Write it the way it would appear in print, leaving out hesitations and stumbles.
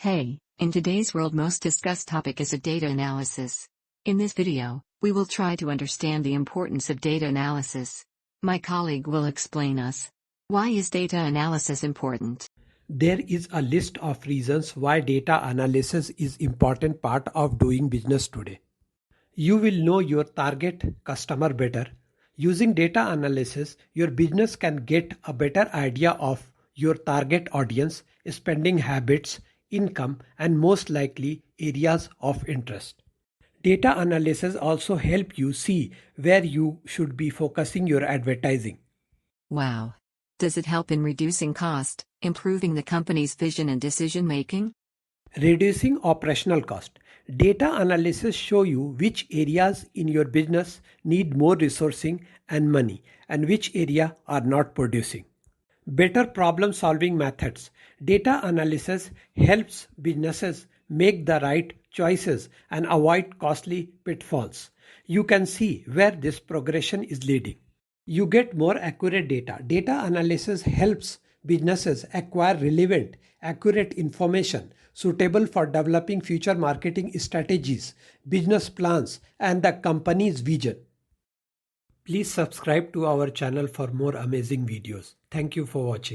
Hey, in today's world most discussed topic is a data analysis. In this video, we will try to understand the importance of data analysis. My colleague will explain us. Why is data analysis important? There is a list of reasons why data analysis is important part of doing business today. You will know your target customer better. Using data analysis, your business can get a better idea of your target audience, spending habits, income, and most likely areas of interest. Data analysis also help you see where you should be focusing your advertising. Wow. Does it help in reducing cost, improving the company's vision and decision making? Reducing operational cost. Data analysis show you which areas in your business need more resourcing and money and which area are not producing. Better problem solving methods. Data analysis helps businesses make the right choices and avoid costly pitfalls. You can see where this progression is leading. You get more accurate data. Data analysis helps businesses acquire relevant, accurate information suitable for developing future marketing strategies, business plans, and the company's vision. Please subscribe to our channel for more amazing videos. Thank you for watching.